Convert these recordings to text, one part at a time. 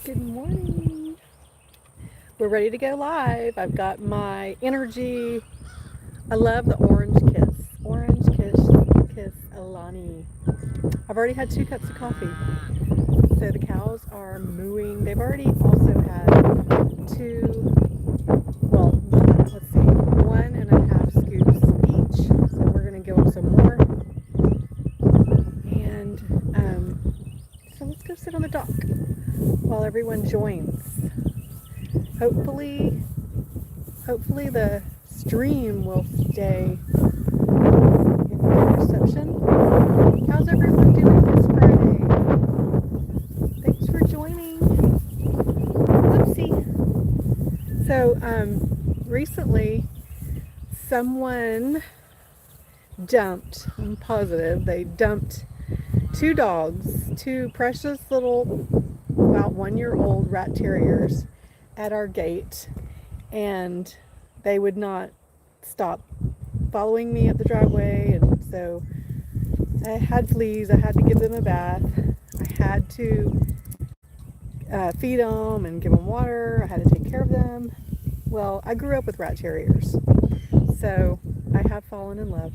Good morning. We're ready to go live. I've got my energy. I love the orange kiss. Orange kiss Alani. I've already had 2 cups of coffee. So the cows are mooing. They've already also had 2, well, let's see, 1.5 scoops each. So we're going to give them some more. And so let's go sit on the dock while everyone joins. Hopefully the stream will stay in good reception. How's everyone doing this Friday? Thanks for joining. Whoopsie. So recently someone dumped, I'm positive, they dumped 2 dogs, 2 precious little about 1-year-old Rat Terriers at our gate, and they would not stop following me up the driveway, and so I had fleas. I had to give them a bath. I had to feed them and give them water. I had to take care of them. Well, I grew up with Rat Terriers, so I have fallen in love,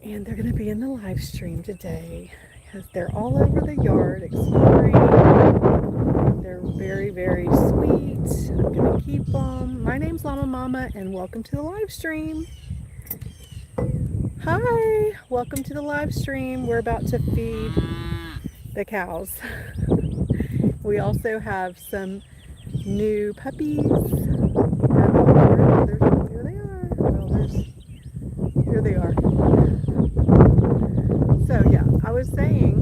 and they're going to be in the live stream today because they're all over the yard exploring. They're very, very sweet. I'm going to keep them. My name's Llama Mama, and welcome to the live stream. Hi, welcome to the live stream. We're about to feed the cows. We also have some new puppies. Here they are. Well, here they are. So yeah, I was saying,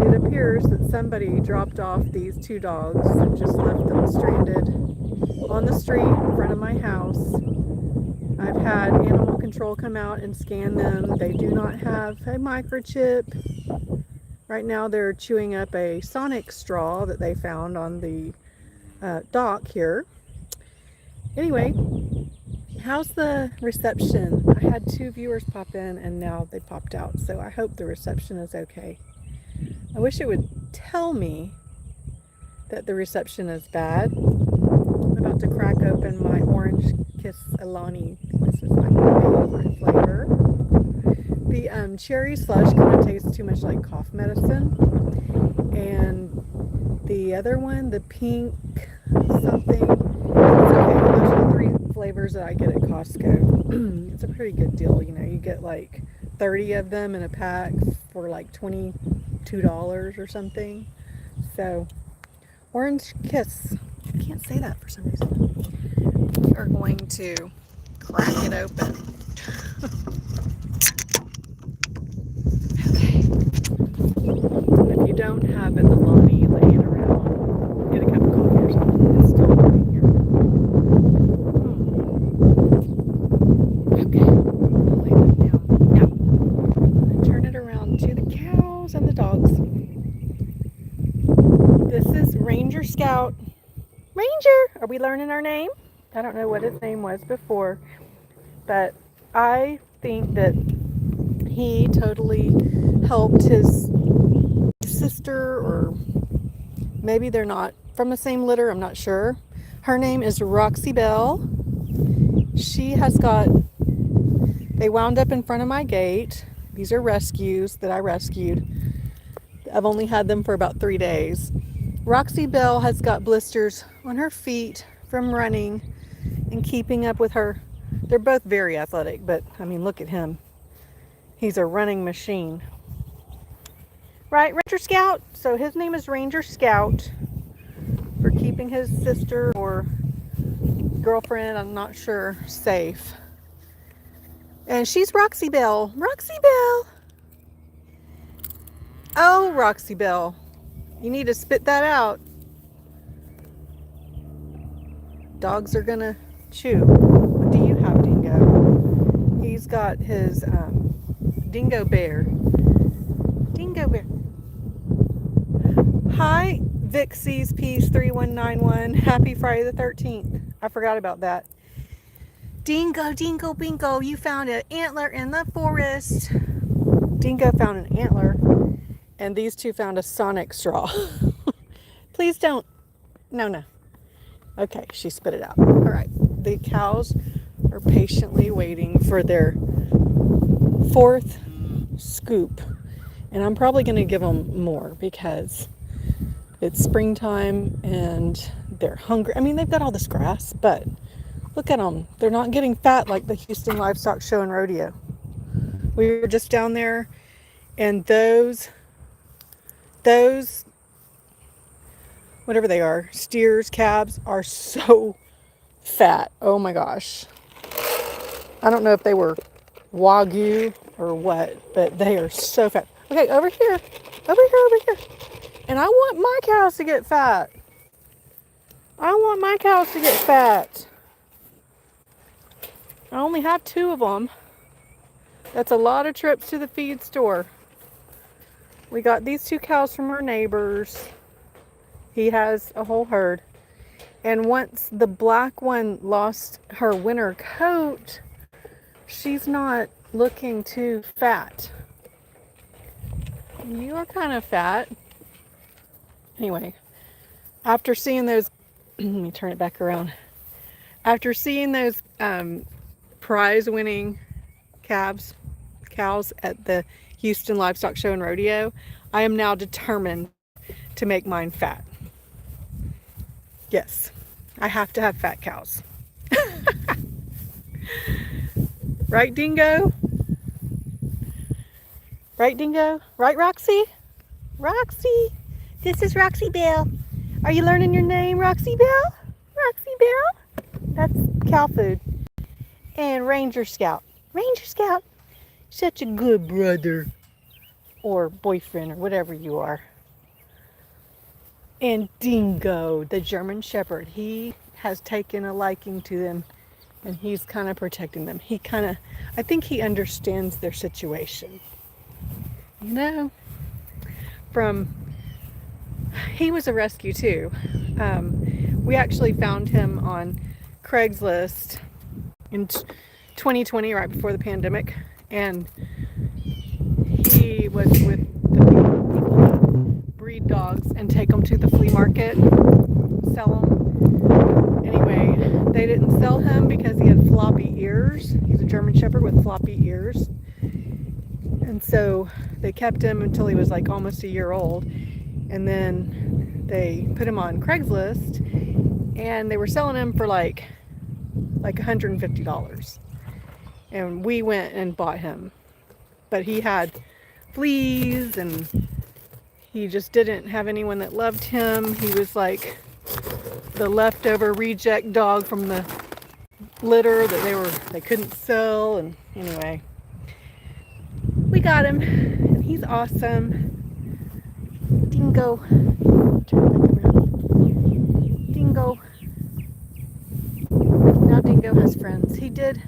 it appears that somebody dropped off these 2 dogs and just left them stranded on the street in front of my house. I've had animal control come out and scan them. They do not have a microchip. Right now they're chewing up a Sonic straw that they found on the dock here. Anyway, how's the reception? I had 2 viewers pop in and now they popped out, so I hope the reception is okay. I wish it would tell me that the reception is bad. I'm about to crack open my Orange Kiss Alani. This is my favorite flavor. The cherry slush kind of tastes too much like cough medicine. And the other one, the pink something, it's okay. Those are the 3 flavors that I get at Costco. It's a pretty good deal. You know, you get like 30 of them in a pack for like $22 or something. So, Orange Kiss. I can't say that for some reason. We are going to crack it open. Okay. If you don't have an Alani laying around, get a cup of coffee or something. It's still in here. Okay. I'll lay that down. Now, I'm going to turn it around to the cows and the dogs. This is Ranger Scout. Ranger! Are we learning our name? I don't know what his name was before, but I think that he totally helped his sister, or maybe they're not from the same litter, I'm not sure. Her name is Roxy Bell. She has they wound up in front of my gate. These are rescues that I rescued. I've only had them for about 3 days. Roxy Bell has got blisters on her feet from running and keeping up with her. They're both very athletic, but I mean, look at him. He's a running machine. Right, Ranger Scout? So his name is Ranger Scout for keeping his sister or girlfriend, I'm not sure, safe. And she's Roxy Bell. Roxy Bell! Oh, Roxy Bell. You need to spit that out. Dogs are gonna chew. What do you have, Dingo? He's got his Dingo bear. Dingo bear. Hi, Vixie's Peace 3191. Happy Friday the 13th. I forgot about that. Dingo, Dingo, Bingo, you found an antler in the forest. Dingo found an antler And these two found a Sonic straw. Please don't. No. Okay, she spit it out. All right, the cows are patiently waiting for their fourth scoop. And I'm probably going to give them more because it's springtime and they're hungry. I mean, they've got all this grass, but look at them. They're not getting fat like the Houston Livestock Show and Rodeo. We were just down there, and those, whatever they are, steers, calves, are so fat. Oh my gosh. I don't know if they were Wagyu or what, but they are so fat. Okay, over here. And I want my cows to get fat. I only have 2 of them. That's a lot of trips to the feed store. We got these 2 cows from our neighbors. He has a whole herd. And once the black one lost her winter coat, she's not looking too fat. You are kind of fat. Anyway, after seeing those, let me turn it back around. After seeing those prize-winning cows at the Houston Livestock Show and Rodeo, I am now determined to make mine fat. Yes, I have to have fat cows. Right, Dingo? Right, Dingo? Right, Roxy? Roxy. This is Roxy Bell. Are you learning your name, Roxy Bell? Roxy Bell? That's cow food. And Ranger Scout. Ranger Scout. Such a good brother. Or boyfriend, or whatever you are. And Dingo, the German Shepherd. He has taken a liking to them. And he's kind of protecting them. I think he understands their situation. You know, he was a rescue too. We actually found him on Craigslist in 2020, right before the pandemic. And he was with the people that breed dogs and take them to the flea market, sell them. Anyway, they didn't sell him because he had floppy ears. He's a German Shepherd with floppy ears. And so they kept him until he was like almost a year old. And then they put him on Craigslist and they were selling him for like $150. And we went and bought him. But he had fleas and he just didn't have anyone that loved him. He was like the leftover reject dog from the litter that they couldn't sell. And anyway, we got him and he's awesome. Dingo. Turn back around. Dingo. Now Dingo has friends. He did.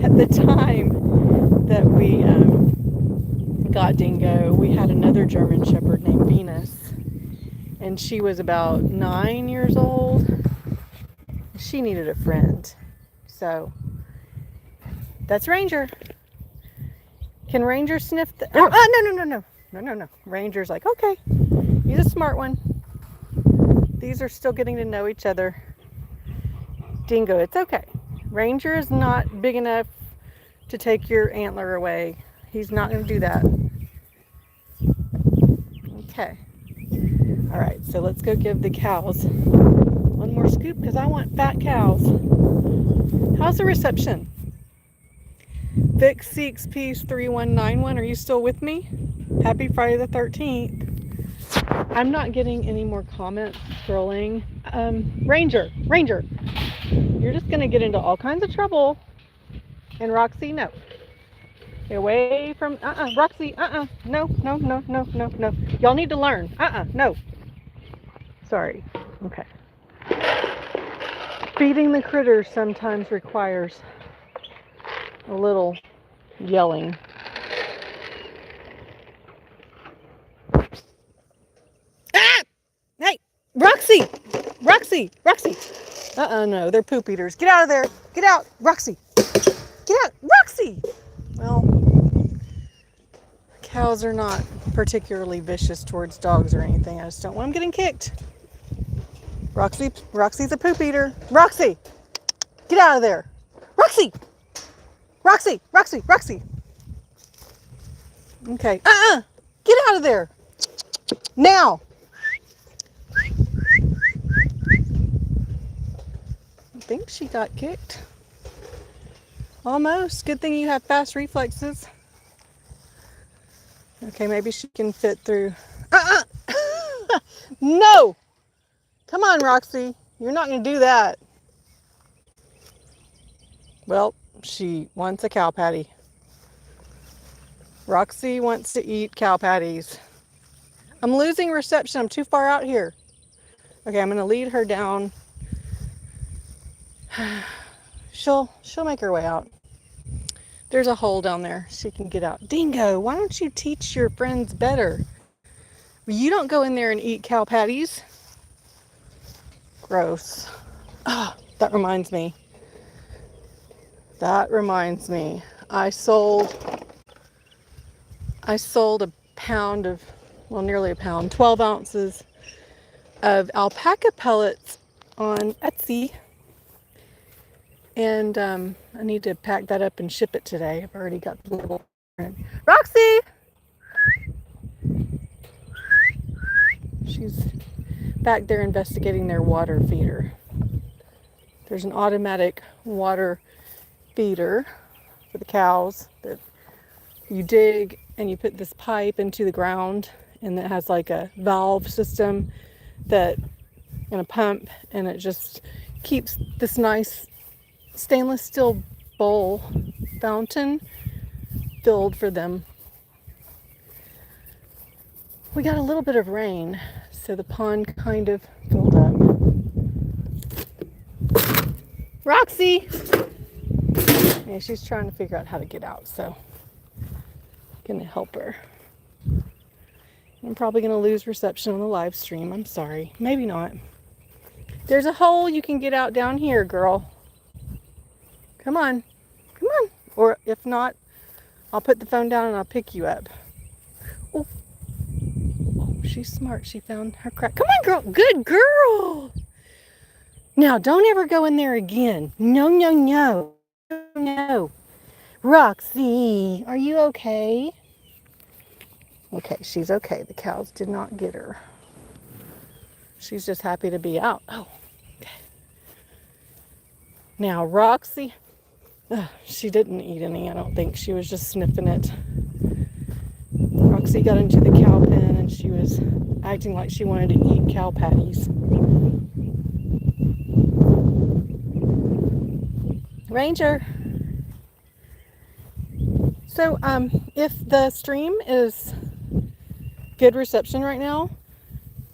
At the time that we got Dingo, we had another German Shepherd named Venus. And she was about 9 years old. She needed a friend. So, that's Ranger. Can Ranger sniff the... No. Ranger's like, okay, he's a smart one. These are still getting to know each other. Dingo, it's okay. Ranger is not big enough to take your antler away. He's not going to do that. Okay. All right, so let's go give the cows one more scoop because I want fat cows. How's the reception? Vic Seeks Peace 3191, are you still with me? Happy Friday the 13th. I'm not getting any more comments scrolling. Ranger, you're just going to get into all kinds of trouble. And Roxy, no. Get away from, Roxy, no. Y'all need to learn. No. Sorry. Okay. Feeding the critters sometimes requires a little yelling. Hey, Roxy! No, they're poop eaters. Get out of there. Get out, Roxy. Get out, Roxy! Well, Cows are not particularly vicious towards dogs or anything. I just don't want them getting kicked. Roxy's a poop eater. Roxy, get out of there. Roxy. Okay. Get out of there. Now. I think she got kicked. Almost. Good thing you have fast reflexes. Okay, maybe she can fit through. No! Come on, Roxy. You're not going to do that. Well, she wants a cow patty. Roxy wants to eat cow patties. I'm losing reception. I'm too far out here. Okay, I'm going to lead her down. She'll make her way out. There's a hole down there. She can get out. Dingo, why don't you teach your friends better? You don't go in there and eat cow patties. Gross. That reminds me. I sold a pound of, well, nearly a pound, 12 ounces of alpaca pellets on Etsy. And I need to pack that up and ship it today. I've already got the label. Roxy! She's back there investigating their water feeder. There's an automatic water feeder for the cows that you dig and you put this pipe into the ground, and it has like a valve system that and a pump, and it just keeps this nice stainless steel bowl fountain filled for them. We got a little bit of rain, so the pond kind of filled up. Roxy! Yeah, she's trying to figure out how to get out, so I'm gonna help her. I'm probably gonna lose reception on the live stream. I'm sorry. Maybe not. There's a hole you can get out down here, girl. Come on. Or if not, I'll put the phone down and I'll pick you up. Oh, she's smart. She found her crack. Come on, girl. Good girl. Now, don't ever go in there again. No. Roxy, are you okay? Okay, she's okay. The cows did not get her. She's just happy to be out. Oh, okay. Now, Roxy, she didn't eat any, I don't think. She was just sniffing it. Roxy got into the cow pen and she was acting like she wanted to eat cow patties. Ranger. So, if the stream is good reception right now,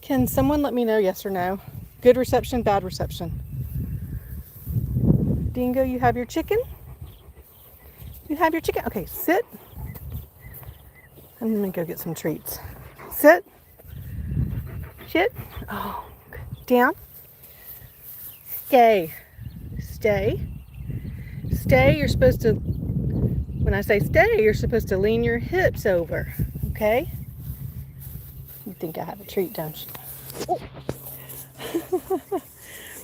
can someone let me know, yes or no? Good reception, bad reception. Dingo, you have your chicken? You have your chicken? Okay, sit. I'm gonna go get some treats. Sit. Sit. Oh, down. Stay. You're supposed to, when I say stay, you're supposed to lean your hips over, okay? You think I have a treat, don't you? Oh.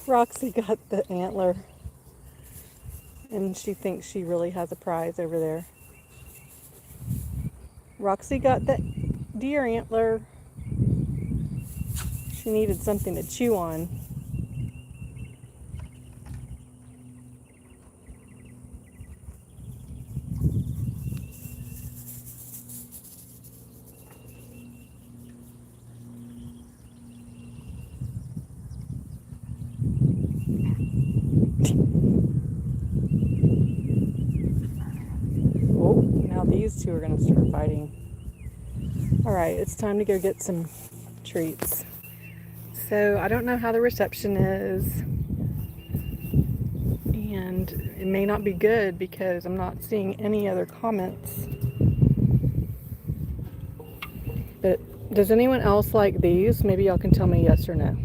Roxy got the antler, and she thinks she really has a prize over there. Roxy got the deer antler. She needed something to chew on. Oh, now these two are going to start fighting. Alright, it's time to go get some treats. So, I don't know how the reception is. And it may not be good because I'm not seeing any other comments. But does anyone else like these? Maybe y'all can tell me yes or no.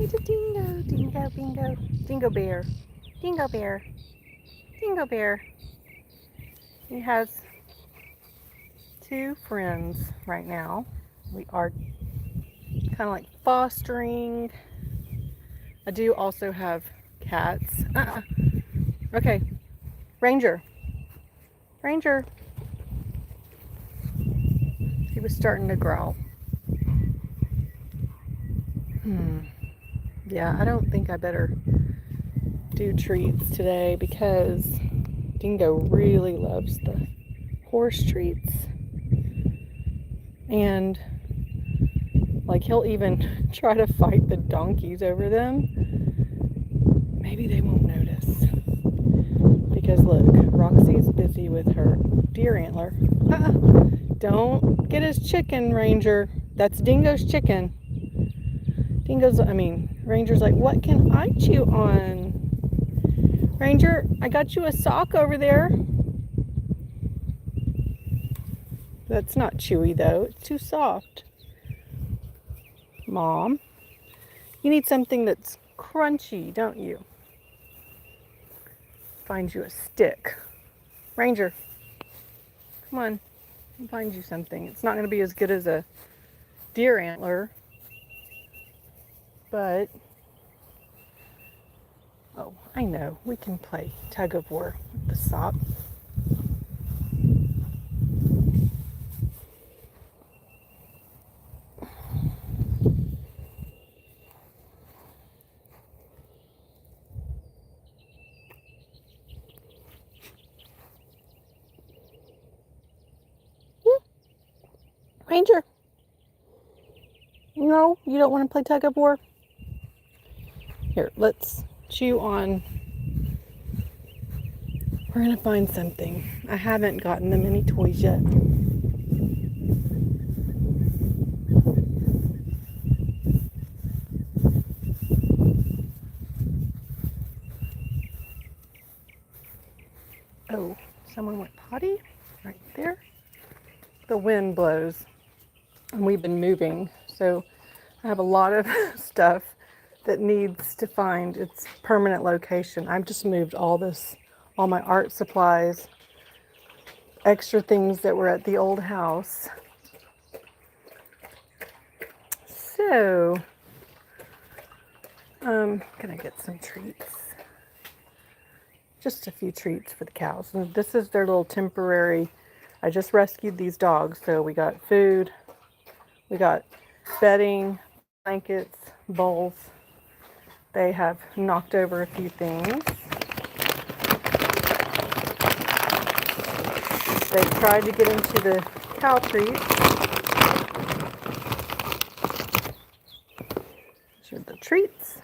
He's a dingo. Dingo, bingo. Dingo bear. Dingo bear. Dingo bear. He has 2 friends right now. We are kind of like fostering. I do also have cats. Okay. Ranger. Ranger. He was starting to growl. Yeah, I don't think I better do treats today because Dingo really loves the horse treats. And like he'll even try to fight the donkeys over them. Maybe they won't notice. Because look, Roxy's busy with her deer antler. Don't get his chicken, Ranger. That's Dingo's chicken. Ranger's like, what can I chew on? Ranger, I got you a sock over there. That's not chewy though, it's too soft. Mom, you need something that's crunchy, don't you? Find you a stick. Ranger, come on, I'll find you something. It's not going to be as good as a deer antler, but, oh, I know, we can play tug of war with the sock. Ranger, no, you don't want to play tug of war? Here, let's chew on. We're going to find something. I haven't gotten them any toys yet. Oh, someone went potty right there. The wind blows and we've been moving, so I have a lot of stuff that needs to find its permanent location. I've just moved all my art supplies, extra things that were at the old house. So, gonna get some treats. Just a few treats for the cows. And this is their little temporary, I just rescued these dogs, so we got food, we got bedding, blankets, bowls. They have knocked over a few things. They tried to get into the cow treats. These are the treats.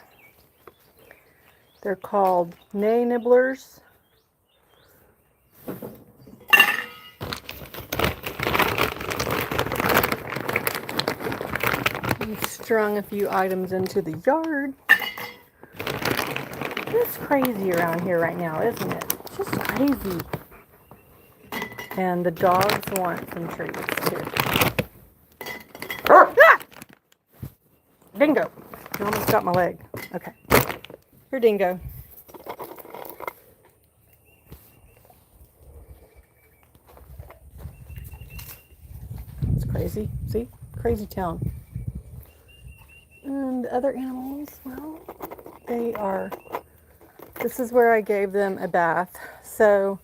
They're called Nay Nibblers. We've strung a few items into the yard. It's crazy around here right now, isn't it? It's just crazy. And the dogs want some treats too. Ah! Dingo! You almost got my leg. Okay. Here, Dingo. It's crazy. See? Crazy town. And the other animals, well, this is where I gave them a bath. So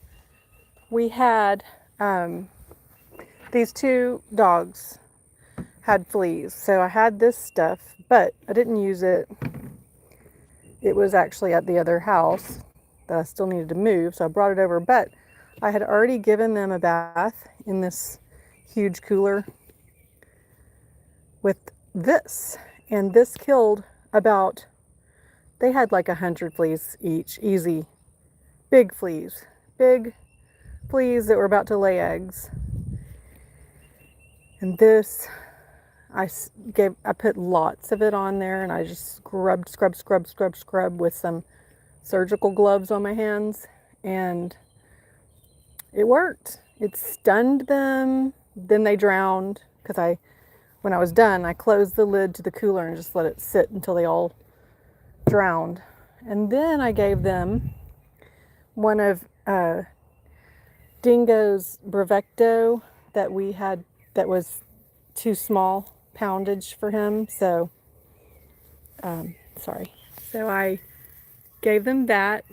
we had, these 2 dogs had fleas. So I had this stuff, but I didn't use it. It was actually at the other house that I still needed to move. So I brought it over, but I had already given them a bath in this huge cooler with this. And this killed they had like 100 fleas each, easy. Big fleas that were about to lay eggs. And this, I put lots of it on there, and I just scrubbed with some surgical gloves on my hands, and it worked. It stunned them. Then they drowned because when I was done, I closed the lid to the cooler and just let it sit until they all drowned. And then I gave them one of Dingo's Brevecto that we had that was too small poundage for him. So, sorry. So I gave them that,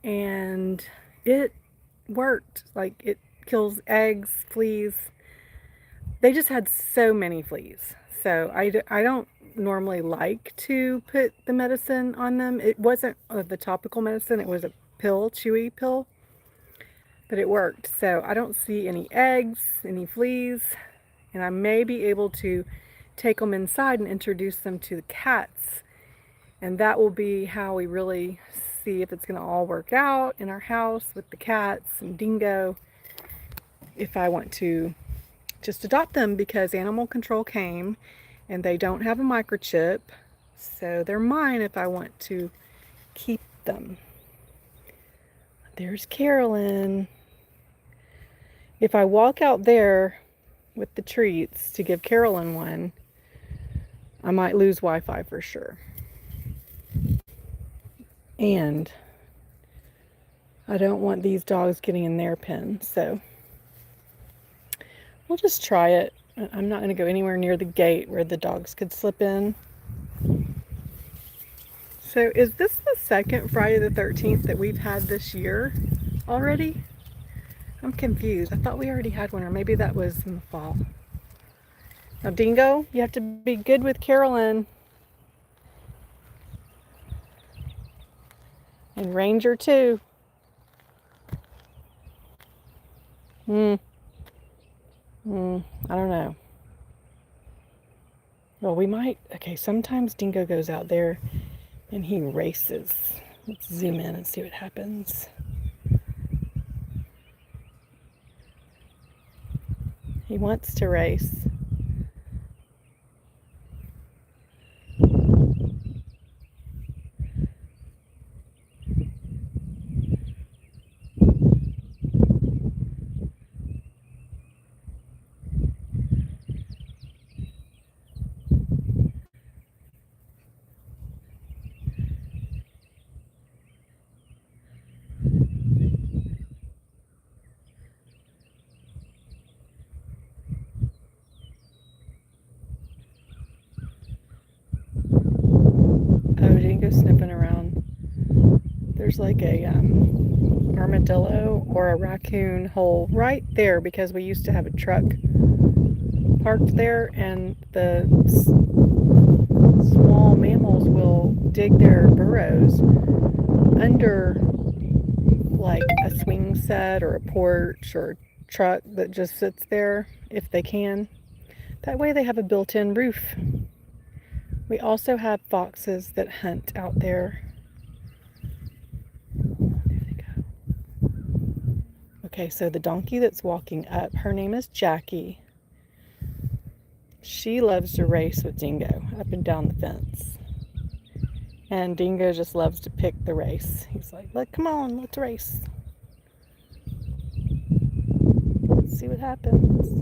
and it worked. Like, it kills eggs, fleas. They just had so many fleas. So I don't normally like to put the medicine on them. It wasn't the topical medicine. It was a pill, chewy pill. But it worked. So I don't see any eggs, any fleas. And I may be able to take them inside and introduce them to the cats. And that will be how we really see if it's going to all work out in our house with the cats and Dingo. If I want to just adopt them, because animal control came and they don't have a microchip. So they're mine if I want to keep them. There's Carolyn. If I walk out there with the treats to give Carolyn one, I might lose Wi-Fi for sure. And I don't want these dogs getting in their pen, so we'll just try it. I'm not going to go anywhere near the gate where the dogs could slip in. So is this the second Friday the 13th that we've had this year already? I'm confused. I thought we already had one, or maybe that was in the fall. Now, Dingo, you have to be good with Carolyn. And Ranger, too. I don't know. Well, we might. Okay, sometimes Dingo goes out there and he races. Let's zoom in and see what happens. He wants to race. Oh, Dingo's sniffing around. There's like a armadillo or a raccoon hole right there, because we used to have a truck parked there, and the small mammals will dig their burrows under like a swing set or a porch or a truck that just sits there if they can. That way they have a built-in roof. We also have foxes that hunt out there. There they go. Okay, so the donkey that's walking up, her name is Jackie. She loves to race with Dingo up and down the fence. And Dingo just loves to pick the race. He's like, come on, let's race. Let's see what happens.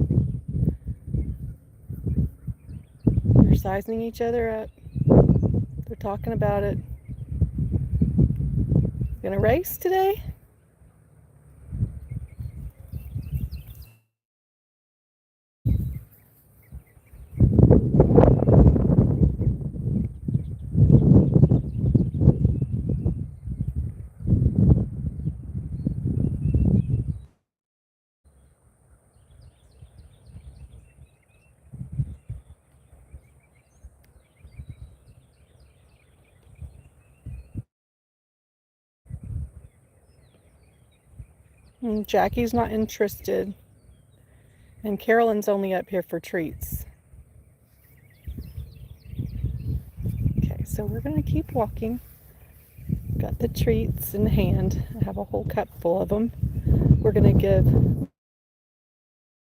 They're sizing each other up. They're talking about it. Gonna race today? And Jackie's not interested. And Carolyn's only up here for treats. Okay, so we're going to keep walking. Got the treats in hand. I have a whole cup full of them. We're going to give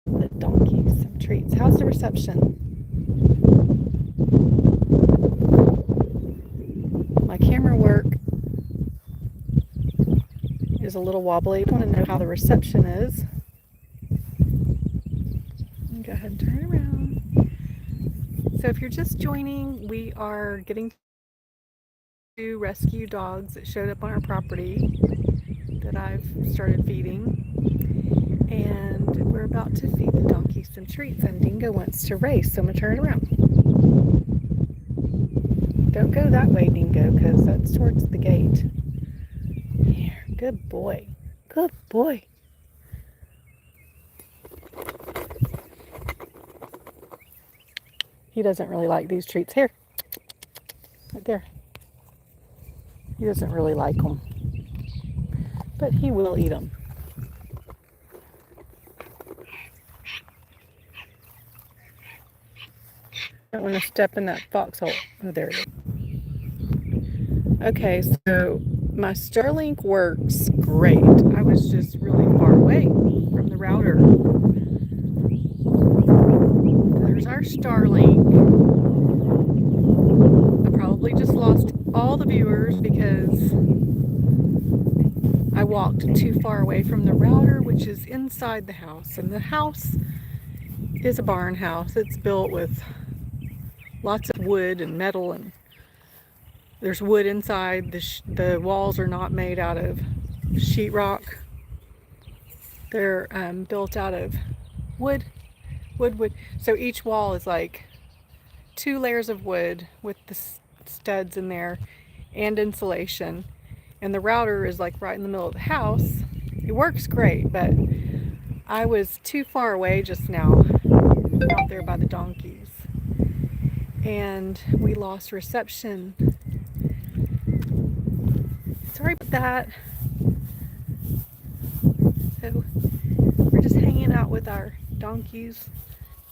the donkey some treats. How's the reception? My camera work is a little wobbly. I want to know how the reception is. Go ahead and turn around. So if you're just joining, we are getting 2 rescue dogs that showed up on our property that I've started feeding. And we're about to feed the donkey some treats, and Dingo wants to race, so I'm going to turn it around. Don't go that way, Dingo, because that's towards the gate. Here, good boy. Good boy. He doesn't really like these treats. Here. Right there. He doesn't really like them. But he will eat them. Don't want to step in that foxhole. Oh, there it is. Okay, so my Starlink works great. I was just really far away from the router. There's our Starlink. I probably just lost all the viewers because I walked too far away from the router, which is inside the house. And the house is a barn house. It's built with lots of wood and metal, and there's wood inside. The walls are not made out of sheetrock. They're built out of wood. So each wall is like 2 layers of wood with the studs in there and insulation. And the router is like right in the middle of the house. It works great, but I was too far away just now, out there by the donkeys. And we lost reception. Sorry about that. So we're just hanging out with our donkeys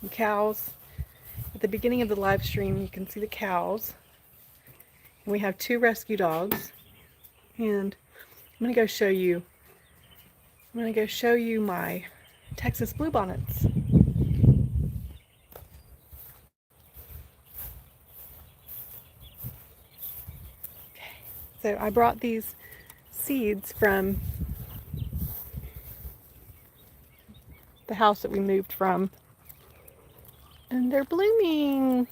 and cows. At the beginning of the live stream, you can see the cows. And we have 2 rescue dogs. And I'm gonna go show you my Texas bluebonnets. Okay. So I brought these seeds from the house that we moved from, and they're blooming.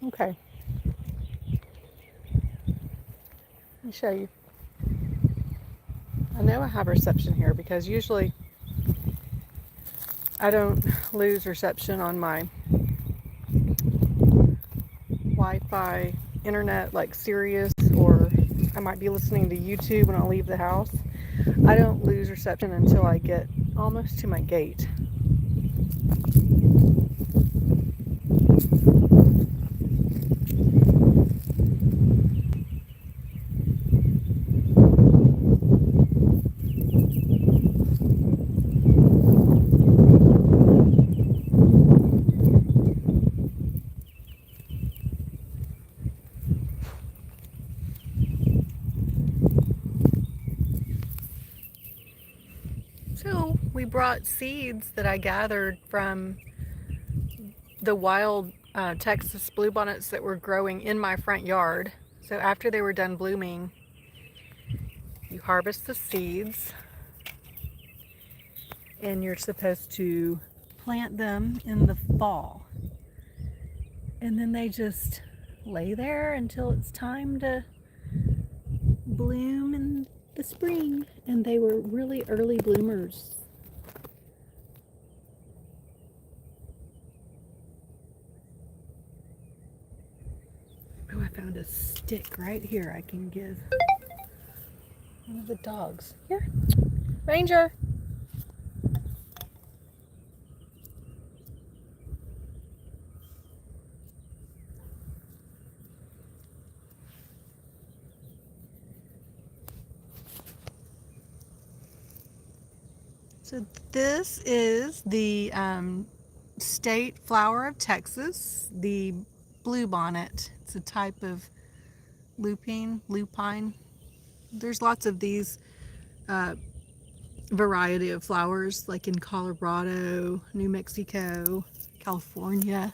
Okay. Let me show you. I know I have reception here because usually I don't lose reception on my Wi-Fi internet like Sirius, or I might be listening to YouTube when I leave the house. I don't lose reception until I get almost to my gate. So we brought seeds that I gathered from the wild Texas bluebonnets that were growing in my front yard. So after they were done blooming, you harvest the seeds and you're supposed to plant them in the fall. And then they just lay there until it's time to bloom in the spring. And they were really early bloomers. Oh, I found a stick right here I can give one of the dogs. Here, Ranger. So this is the state flower of Texas, the bluebonnet. It's a type of lupine. There's lots of these variety of flowers, like in Colorado, New Mexico, California.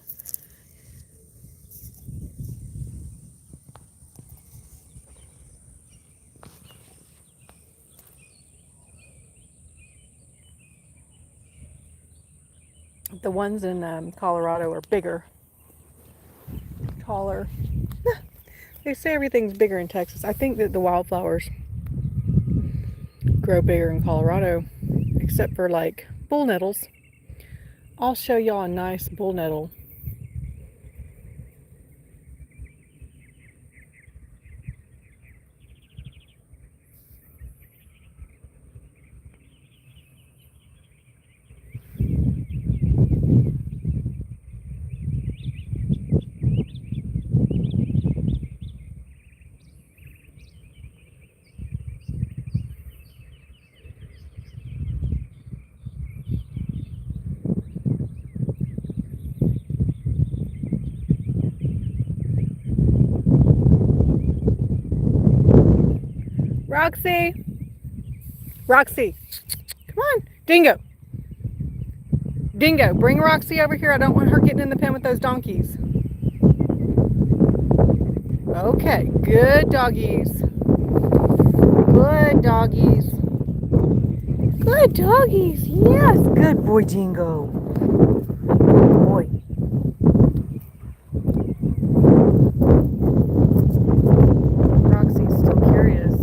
The ones in Colorado are bigger, taller. They say everything's bigger in Texas. I think that the wildflowers grow bigger in Colorado, except for like bull nettles. I'll show y'all a nice bull nettle. Roxy! Roxy! Come on! Dingo! Dingo, bring Roxy over here. I don't want her getting in the pen with those donkeys. Okay, good doggies. Good doggies. Good doggies. Yes, good boy, Dingo. Good boy. Roxy's still curious.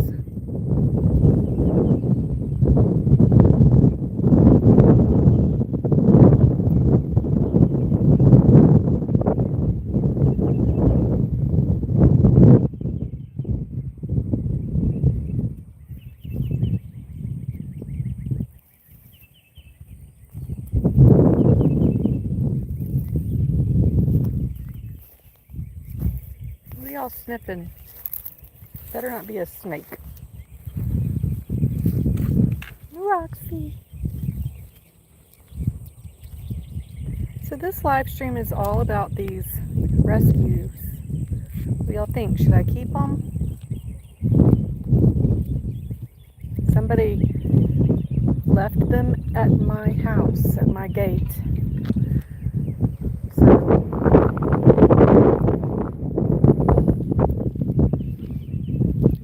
What are y'all sniffing? Better not be a snake. Roxy. So this live stream is all about these rescues. What do y'all think? Should I keep them? Somebody left them at my house, at my gate. So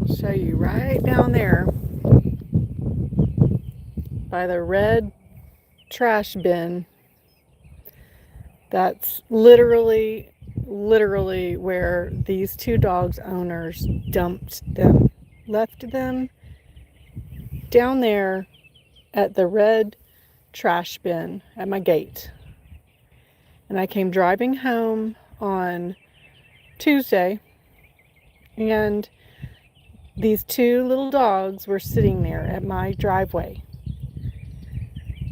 I'll show you right down there by the red trash bin. That's literally where these two dogs' owners dumped them. Left them down there at the red trash bin at my gate. And I came driving home on Tuesday, and these two little dogs were sitting there at my driveway.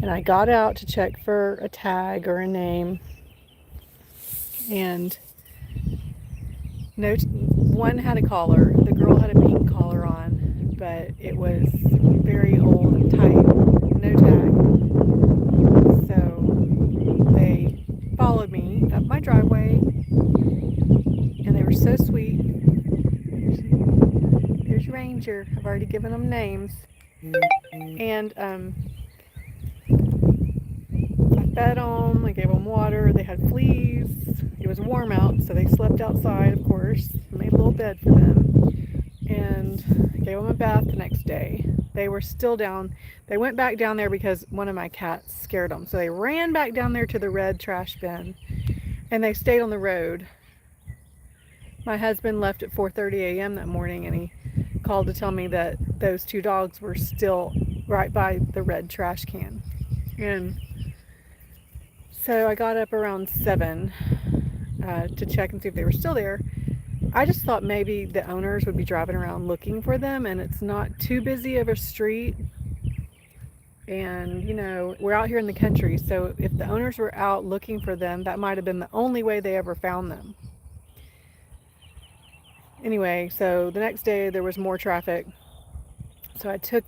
And I got out to check for a tag or a name, and no, one had a collar. The girl had a pink collar on, but it was very old and tight, no tag. So they followed me up my driveway, and they were so sweet. There's Ranger. I've already given them names. And I fed them, I gave them water, they had fleas. It was warm out, so they slept outside, of course. Made a little bed for them. And I gave them a bath the next day. They were still down. They went back down there because one of my cats scared them. So they ran back down there to the red trash bin, and they stayed on the road. My husband left at 4:30 a.m. that morning, and he called to tell me that those two dogs were still right by the red trash can. And so I got up around 7 to check and see if they were still there. I just thought maybe the owners would be driving around looking for them, and it's not too busy of a street. And, you know, we're out here in the country, so if the owners were out looking for them, that might have been the only way they ever found them. Anyway, so the next day there was more traffic. So I took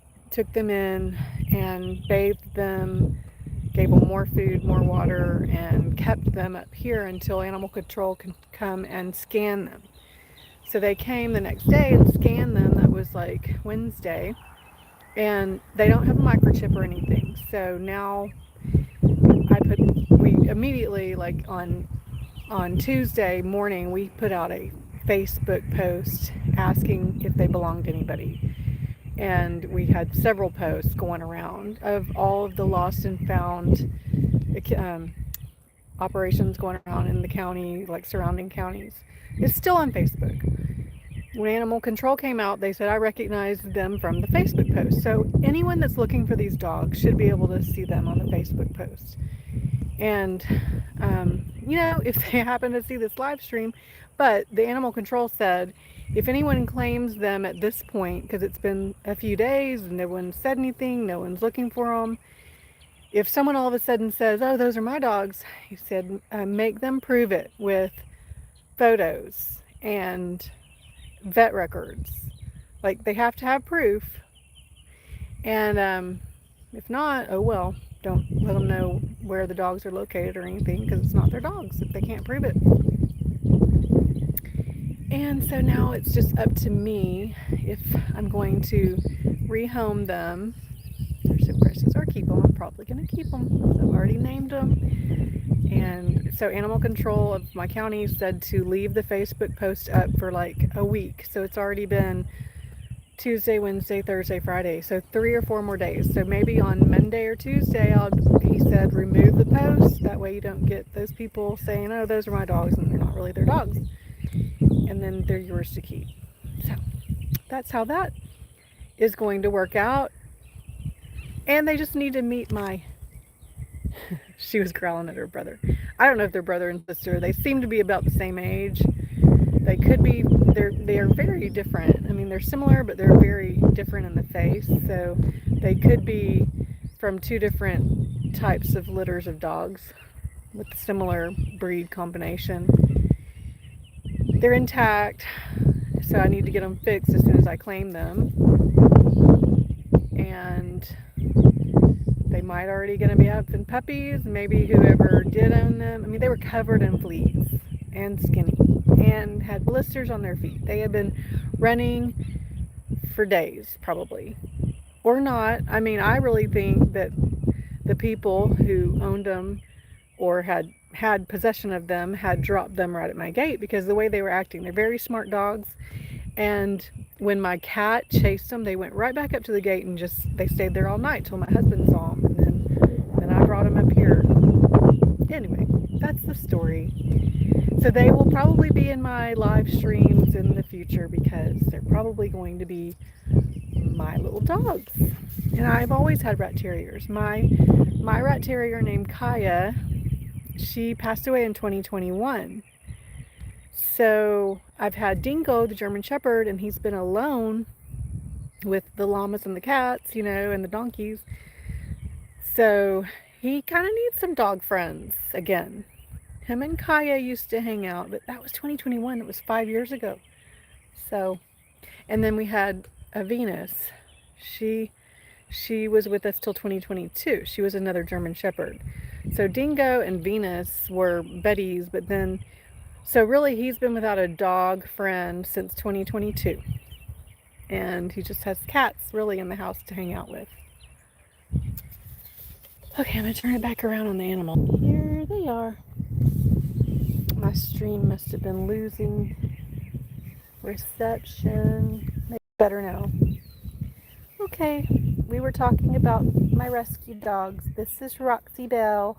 them in and bathed them, gave them more food, more water, and kept them up here until animal control could come and scan them. So they came the next day and scanned them. That was like Wednesday. And they don't have a microchip or anything. So now we immediately, like on Tuesday morning, we put out a Facebook post asking if they belonged to anybody. And we had several posts going around of all of the lost and found operations going around in the county, like surrounding counties. It's still on Facebook. When animal control came out, they said I recognized them from the Facebook post. So anyone that's looking for these dogs should be able to see them on the Facebook post. And, if they happen to see this live stream, but the animal control said if anyone claims them at this point, because it's been a few days and no one said anything, no one's looking for them, if someone all of a sudden says, oh, those are my dogs, he said, make them prove it with photos and vet records. Like, they have to have proof. And if not, oh well, don't let them know where the dogs are located or anything, because it's not their dogs if they can't prove it. And so now it's just up to me if I'm going to rehome them. They're so precious, or keep them. I'm probably going to keep them. I've already named them. And so animal control of my county said to leave the Facebook post up for like a week. So it's already been Tuesday, Wednesday, Thursday, Friday. So 3 or 4 more days. So maybe on Monday or Tuesday, he said, remove the post. That way you don't get those people saying, oh, those are my dogs, and they're not really their dogs. And then they're yours to keep. So that's how that is going to work out. And they just need to meet my... She was growling at her brother. I don't know if they're brother and sister. They seem to be about the same age. They could be, they are very different. I mean, they're similar, but they're very different in the face. So they could be from 2 different types of litters of dogs with similar breed combination. They're intact, so I need to get them fixed as soon as I claim them. And they might already going to be having puppies. Maybe whoever did own them. I mean, they were covered in fleas and skinny and had blisters on their feet. They had been running for days, probably. Or not. I mean, I really think that the people who owned them or had possession of them had dropped them right at my gate, because the way they were acting, they're very smart dogs. And when my cat chased them, they went right back up to the gate and they stayed there all night till my husband saw them. And then I brought them up here. Anyway, that's the story. So they will probably be in my live streams in the future, because they're probably going to be my little dogs. And I've always had Rat Terriers. My Rat Terrier named Kaya, she passed away in 2021. So I've had Dingo, the German Shepherd, and he's been alone with the llamas and the cats, and the donkeys. So he kind of needs some dog friends again. Him and Kaya used to hang out, but that was 2021. It was 5 years ago. So, and then we had a Venus. She was with us till 2022. She was another German Shepherd. So Dingo and Venus were buddies, but then, so really he's been without a dog friend since 2022. And he just has cats really in the house to hang out with. Okay, I'm going to turn it back around on the animal. Here they are. My stream must have been losing reception. Maybe better now. Okay, we were talking about my rescue dogs. This is Roxy Bell.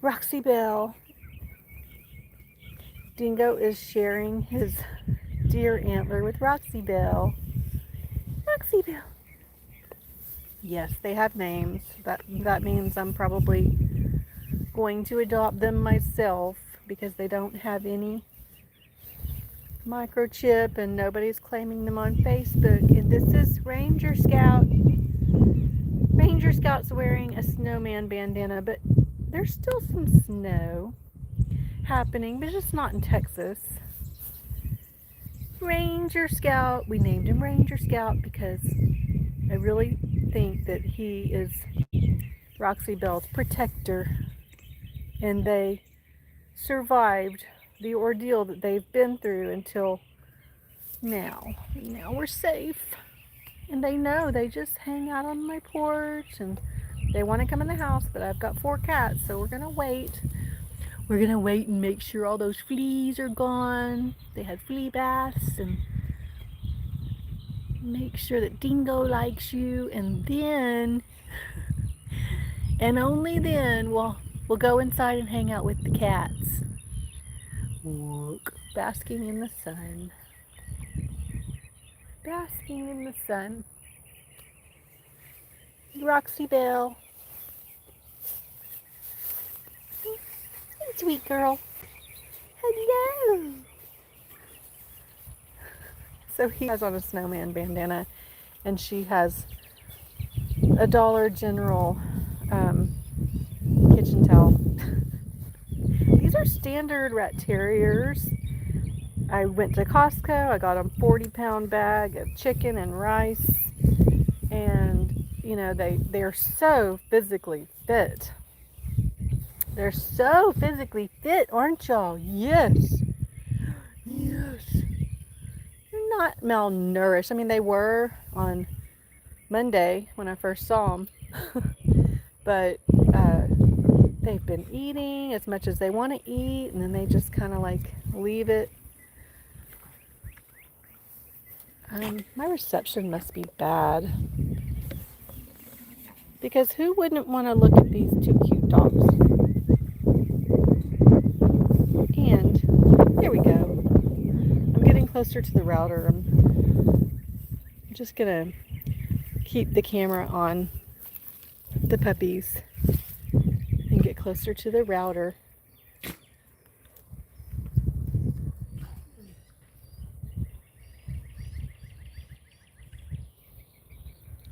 Roxy Bell. Dingo is sharing his deer antler with Roxy Bell. Roxy Bell. Yes, they have names. That means I'm probably going to adopt them myself, because they don't have any microchip and nobody's claiming them on Facebook. And this is Ranger Scout. Ranger Scout's wearing a snowman bandana, but there's still some snow happening, but it's not in Texas. Ranger Scout. We named him Ranger Scout because I really think that he is Roxy Bell's protector, and they survived the ordeal that they've been through until now. Now we're safe, and they know. They just hang out on my porch, and they want to come in the house, but I've got 4 cats, so we're gonna wait. We're gonna wait and make sure all those fleas are gone. They had flea baths, and make sure that Dingo likes you, and then and only then, well, We'll go inside and hang out with the cats. Look, basking in the sun. Basking in the sun. Roxy Bell. Hey, sweet girl. Hello. So he has on a snowman bandana, and she has a Dollar General kitchen towel. These are standard Rat Terriers. I went to Costco. I got a 40-pound bag of chicken and rice, and you know they're so physically fit. They're so physically fit, aren't y'all? Yes. Yes. They're not malnourished. I mean, they were on Monday when I first saw them, but they've been eating as much as they want to eat, and then they just kind of like leave it. My reception must be bad, because who wouldn't want to look at these two cute dogs? And there we go. I'm getting closer to the router. I'm just gonna keep the camera on the puppies and get closer to the router.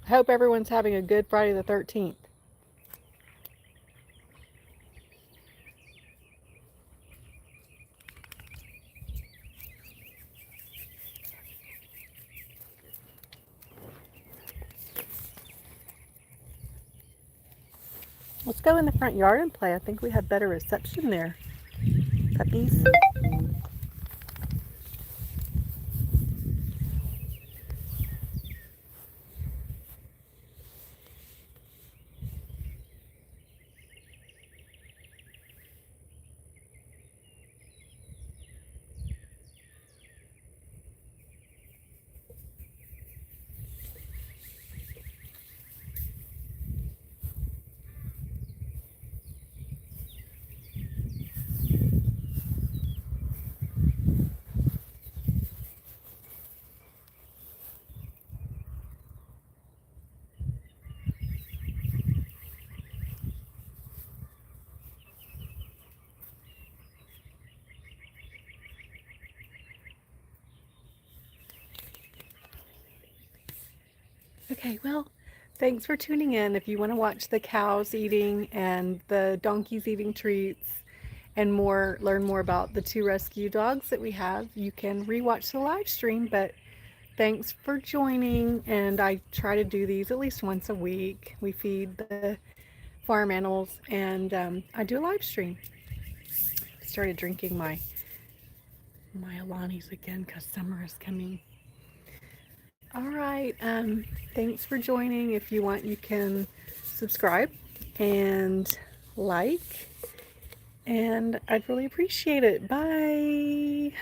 I hope everyone's having a good Friday the 13th. Let's go in the front yard and play. I think we have better reception there. Puppies. Okay, well, thanks for tuning in. If you want to watch the cows eating and the donkeys eating treats and more, learn more about the two rescue dogs that we have, you can rewatch the live stream. But thanks for joining, and I try to do these at least once a week. We feed the farm animals, and I do a live stream. Started drinking my Alani's again because summer is coming. All right, thanks for joining. If you want, you can subscribe and like, and I'd really appreciate it. Bye.